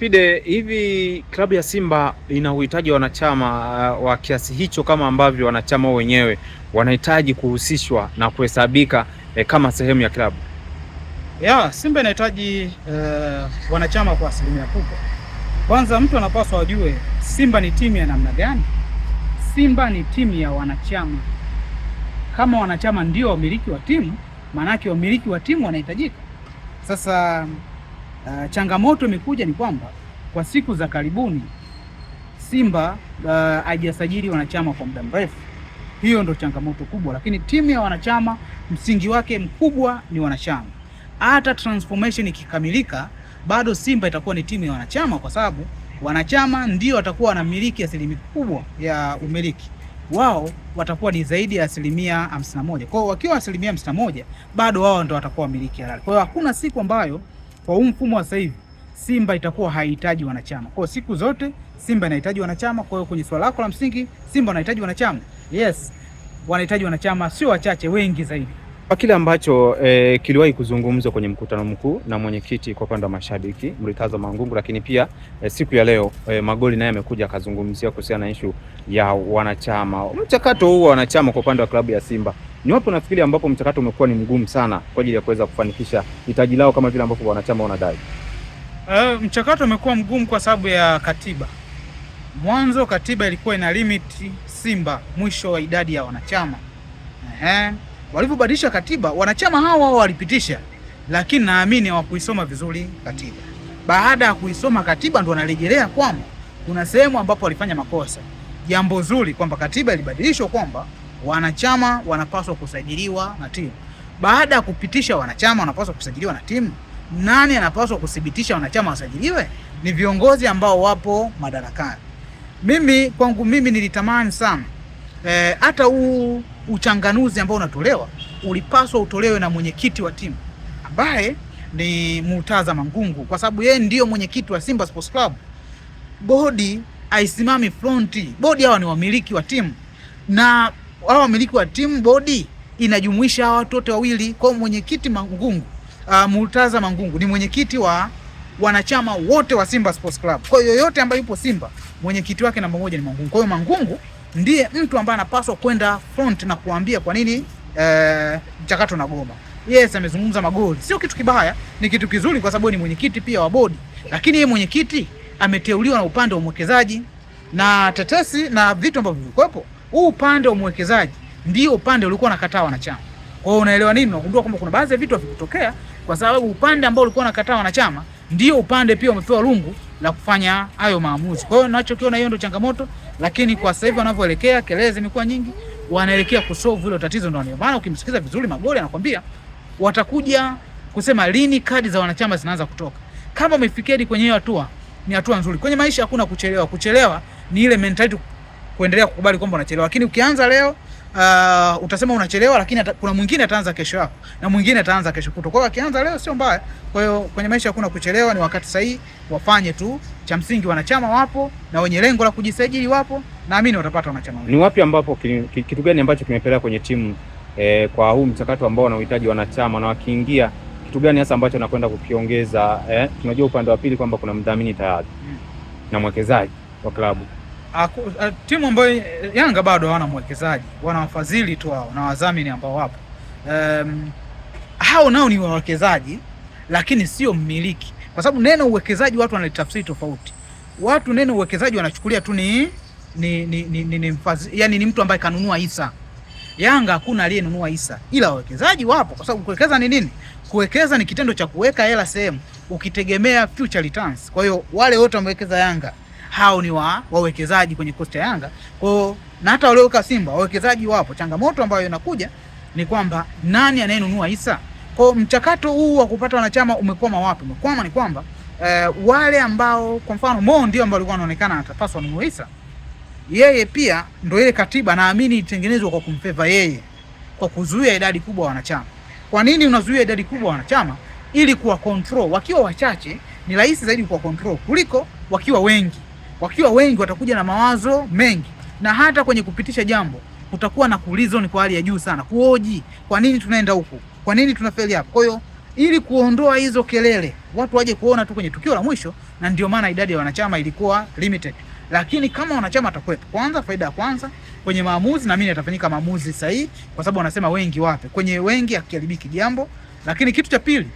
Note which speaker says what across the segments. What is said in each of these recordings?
Speaker 1: Spide, hivi klabu ya Simba ina uhitaji wanachama wa kiasi hicho kama ambavyo wanachama wenyewe wanahitaji kuhusishwa na kuhesabika kama sehemu ya klabu?
Speaker 2: Simba inahitaji wanachama kwa asilimia kubwa. Kwanza mtu anapaswa ajue Simba ni timu ya namna gani. Simba ni timu ya wanachama. Kama wanachama ndio wamiliki wa timu, maanake wamiliki wa timu wanahitajika. Sasa changamoto imekuja ni kwamba kwa siku za karibuni Simba haijasajili wanachama kwa muda mrefu. Hiyo ndo changamoto kubwa, lakini timu ya wanachama msingi wake mkubwa ni wanachama. Hata transformation ikikamilika bado Simba itakuwa ni timu ya wanachama, kwa sababu wanachama ndio watakuwa wanamiliki asilimia kubwa ya umiliki. Wao watakuwa ni zaidi ya 51%. Kwa hiyo wakiwa 51%, bado wao ndio watakuwa wamiliki halali. Kwa hiyo hakuna siku ambayo kwa huu mfumo wa sasa hivi Simba itakuwa haihitaji wanachama. Kwa hiyo siku zote Simba inahitaji wanachama. Kwa hiyo kwenye swala lako la msingi, Simba wanahitaji wanachama. Yes, wanahitaji wanachama, sio wachache, wengi zaidi.
Speaker 1: Kwa kile ambacho kiliwahi kuzungumzwa kwenye mkutano mkuu na mwenyekiti kwa upande wa mashabiki Murtaza Mangungu, lakini pia siku ya leo Magoli naye amekuja akazungumzia kuhusiana na issue ya wanachama. Mchakato huu wa wanachama kwa upande wa klabu ya Simba, ni wapi unafikiri ambapo mchakato umekuwa ni mgumu sana kwa ajili ya kuweza kufanikisha hitaji lao kama vile ambapo wanachama wanadai?
Speaker 2: Mchakato umekuwa mgumu kwa sababu ya katiba. Mwanzo katiba ilikuwa ina limit Simba mwisho wa idadi ya wanachama. Walipobadilisha katiba, wanachama hao walipitisha, lakini naamini hawakuisoma vizuri katiba. Baada ya kuisoma katiba ndo wanarejelea kwamba kuna sehemu ambapo walifanya makosa. Jambo zuri kwamba katiba ilibadilishwa kwamba wanachama wanapaswa kusajiliwa na timu. Baada ya kupitisha wanachama wanapaswa kusajiliwa na timu, nani anapaswa kuthibitisha wanachama wasajiliwe? Ni viongozi ambao wapo madarakani. Kwangu mimi nilitamani sana hata uchanganuzi ambao unatolewa ulipaswa utolewe na mwenyekiti wa timu ambaye ni Murtaza Mangungu, kwa sababu yeye ndio mwenyekiti wa Simba Sports Club. Bodi haisimami fronti. Bodi hawa ni wamiliki wa timu, na hao wamiliki wa timu, bodi inajumuisha hawa watu wote wawili. Kwa mwenyekiti Mangungu, Murtaza Mangungu ni mwenyekiti wa wanachama wote wa Simba Sports Club. Kwa hiyo yoyote ambaye yupo Simba, mwenyekiti wake namba 1 ni Mangungu. Kwa hiyo Mangungu ndiye mtu ambaye anapaswa kwenda front na kuambia kwa nini mchakato na goma. Yes, amezungumza Magoli. Sio kitu kibaya, ni kitu kizuri kwa sababu ni mwenyekiti pia wa bodi. Lakini yeye mwenyekiti ameteuliwa na upande wa mwekezaji na tetesi na vitu ambavyo vilikuwepo. Huu upande wa mwekezaji ndio upande ulikuwa unakataa wanachama. Kwa hiyo unaelewa nini? Unagundua kwamba kuna baadhi ya vitu havikutokea kwa sababu upande ambao ulikuwa unakataa wanachama ndio upande pia umepewa lungu la kufanya hayo maamuzi. Kwa hiyo ninachokiona hiyo ndio changamoto, lakini kwa sasa hivi wanavyoelekea, kelele zimekuwa nyingi, wanaelekea kusolve hilo tatizo. Ndio maana ukimsikiza vizuri Magoli anakuambia watakuja kusema lini kadi za wanachama zinaanza kutoka. Kama umefikia kwenye hiyo hatua, ni hatua nzuri. Kwenye maisha hakuna kuchelewa. Kuchelewa ni ile mentality kuendelea kukubali kwamba unachelewa. Lakini ukianza leo utasema unachelewa, lakini kuna mwingine ataanza kesho yako na mwingine ataanza kesho kutwa. Kwa hiyo akianza leo sio mbaya. Kwa hiyo kwenye maisha hakuna kuchelewa, ni wakati sahihi wafanye tu. Cha msingi wanachama wapo na wenye lengo la kujisajili wapo, naamini watapata wanachama wengi.
Speaker 1: Ni wapi ambapo kitu gani ambacho kimepeleka kwenye timu kwa huu mchakato ambao unahitaji wanachama, na wakiingia kitu gani hasa ambacho nakwenda kukiongeza? Tunajua upande wa pili kwamba kuna mdhamini tayari na mwekezaji wa klabu.
Speaker 2: Timu ambayo Yanga bado hawana mwekezaji, wana wafadhili tu hao na wadhamini ambao wapo. Hao nao ni wawekezaji lakini sio mmiliki, kwa sababu neno uwekezaji watu wanalitafsiri tofauti. Watu neno uwekezaji wanachukulia tu ni yani ni mtu ambaye kanunua hisa. Yanga hakuna aliyenunua hisa, ila wawekezaji wapo, kwa sababu kuwekeza ni nini? Kuwekeza ni kitendo cha kuweka hela sehemu ukitegemea future returns. Kwa hiyo wale wote wamewekeza Yanga, hao ni wawekezaji kwenye kosta ya Yanga. Kwa hiyo na hata walioweka Simba wawekezaji wapo. Changamoto ambayo inakuja ni kwamba nani anayenunua hisa? Kwa mchakato huu wa kupata wanachama umekwama wapi? Umekwama ni kwamba wale ambao kwa mfano Mo ndio ambao alikuwa anaonekana atapaswa kununua hisa. Yeye pia ndio ile katiba naamini itengenezwa kwa kumfeva yeye, kwa kuzuia idadi kubwa ya wanachama. Kwa nini unazuia idadi kubwa ya wanachama? Ili kuwa control. Wakiwa wachache ni rahisi zaidi kuwa control kuliko wakiwa wengi. Wakiwa wengi watakuja na mawazo mengi, na hata kwenye kupitisha jambo utakuwa na kuulizwa kwa hali ya juu sana, kuoji kwa nini tunaenda huku, kwa nini tunafeli hapa. Kwa hiyo ili kuondoa hizo kelele watu waje kuona tu kwenye tukio la mwisho, na ndio maana idadi ya wanachama ilikuwa limited. Lakini kama wanachama atakuwepo, kwanza, faida ya kwanza kwenye maamuzi, na mimi yatafanyika maamuzi sahihi, kwa sababu wanasema wengi wape, kwenye wengi hakiharibiki jambo. Lakini kitu cha pili,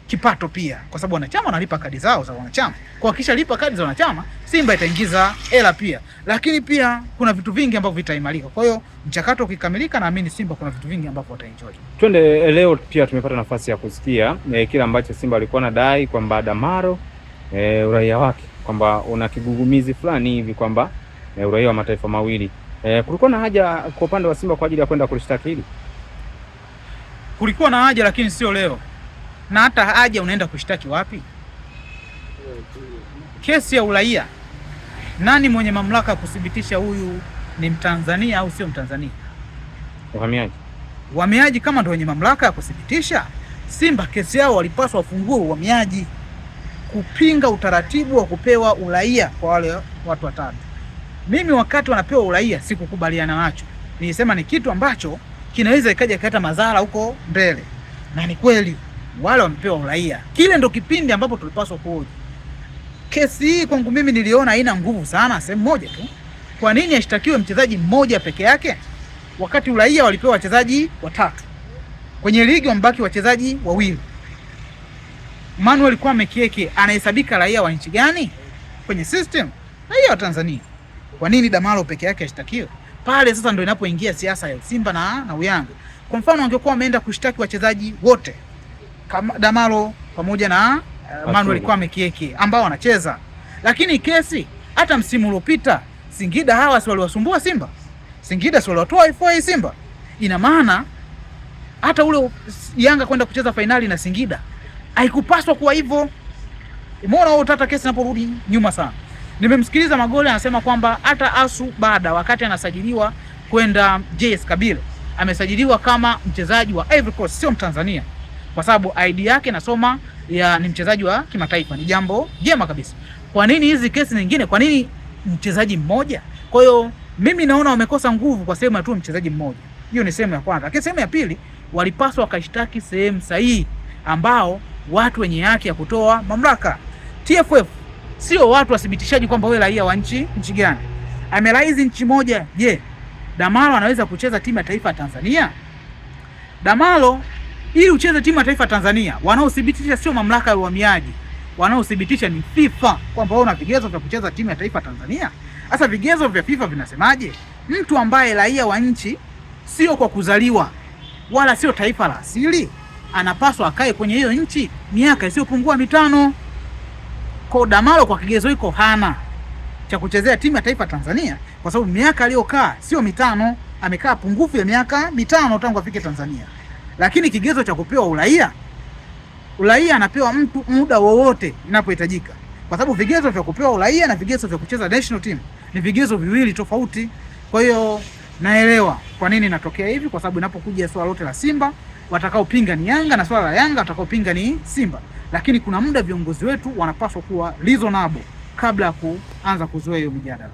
Speaker 2: kipato pia, kwa sababu wanachama wanalipa kadi zao za wanachama. Kwa kisha lipa kadi za wanachama, Simba itaingiza hela pia. Lakini pia kuna vitu vingi ambavyo vitaimarika. Kwa hiyo mchakato ukikamilika, naamini Simba kuna vitu vingi ambavyo wataenjoy.
Speaker 1: Twende leo pia tumepata nafasi ya kusikia kile ambacho Simba alikuwa anadai kwamba Damaro uraia wake kwamba una kigugumizi fulani hivi kwamba uraia wa mataifa mawili. Kulikuwa na haja kwa upande wa Simba kwa ajili ya kwenda kulishtaki hili?
Speaker 2: Kulikuwa na haja, lakini sio leo. Na hata haja unaenda kushtaki wapi? Kesi ya uraia, nani mwenye mamlaka kuthibitisha huyu ni Mtanzania au sio Mtanzania?
Speaker 1: Uhamiaji.
Speaker 2: Uhamiaji kama ndio wenye mamlaka ya kuthibitisha, Simba kesi yao walipaswa wafungue uhamiaji kupinga utaratibu wa kupewa uraia kwa wale watu watatu. Mimi wakati wanapewa uraia sikukubaliana nacho. Nilisema ni kitu ambacho kinaweza ikaja kuleta madhara huko mbele. Na ni kweli wale wamepewa uraia. Kile ndo kipindi ambapo tulipaswa kuoja. Kesi hii kwangu mimi niliona haina nguvu sana, sehemu moja tu. Kwa nini ashtakiwe mchezaji mmoja peke yake wakati uraia walipewa wachezaji watatu? Kwenye ligi wambaki wachezaji wawili. Manuel Kwame Kieke anahesabika raia wa nchi gani kwenye system? Raia wa Tanzania. Kwa nini Damaro peke yake ashtakiwe? Pale sasa ndio inapoingia siasa ya Simba na Uyanga. Kwa mfano wangekuwa wameenda kushtaki wachezaji wote kama Damaro pamoja na Manuel Kwame Kieke ambao wanacheza. Lakini kesi hata msimu uliopita Singida hawa si waliwasumbua Simba. Singida si waliwatoa FA Simba. Ina maana hata ule Yanga kwenda kucheza fainali na Singida haikupaswa kuwa hivyo. Umeona wao tata kesi inaporudi nyuma sana. Nimemsikiliza Magoli anasema kwamba hata Asu Bada wakati anasajiliwa kwenda JS Kabile amesajiliwa kama mchezaji wa Ivory Coast, sio Mtanzania, kwa sababu ID yake nasoma ni mchezaji wa kimataifa. Ni jambo jema kabisa. Kwa nini hizi kesi nyingine? Kwa nini mchezaji mmoja? Kwa hiyo mimi naona wamekosa nguvu kwa sehemu tu mchezaji mmoja. Hiyo ni sehemu ya kwanza. Lakini sehemu ya pili, walipaswa wakashtaki sehemu sahihi ambao watu wenye haki ya kutoa mamlaka. TFF sio watu wathibitishaji kwamba wewe raia wa nchi gani. Amelaizi nchi moja. Je, Damaro anaweza kucheza timu ya taifa ya Tanzania? Damaro ili ucheze timu ya taifa ya Tanzania, wanaothibitisha sio mamlaka ya uhamiaji. Wanaothibitisha ni FIFA kwamba wewe una vigezo vya kucheza timu ya taifa ya Tanzania. Sasa vigezo vya FIFA vinasemaje? Mtu ambaye raia wa nchi sio kwa kuzaliwa wala sio taifa la asili anapaswa akae kwenye hiyo nchi miaka isiyopungua 5. Kwa Damaro kwa kigezo hiko hana cha kuchezea timu ya taifa Tanzania, kwa sababu miaka aliyokaa sio 5, amekaa pungufu ya miaka 5 tangu afike Tanzania. Lakini kigezo cha kupewa uraia anapewa mtu muda wowote inapohitajika, kwa sababu vigezo vya kupewa uraia na vigezo vya kucheza national team ni vigezo viwili tofauti. Kwa hiyo naelewa kwa nini inatokea hivi, kwa sababu inapokuja swala lote la Simba watakaopinga ni Yanga na swala la Yanga watakaopinga ni Simba. Lakini kuna muda viongozi wetu wanapaswa kuwa reasonable kabla ya kuanza kuzoea hiyo mijadala.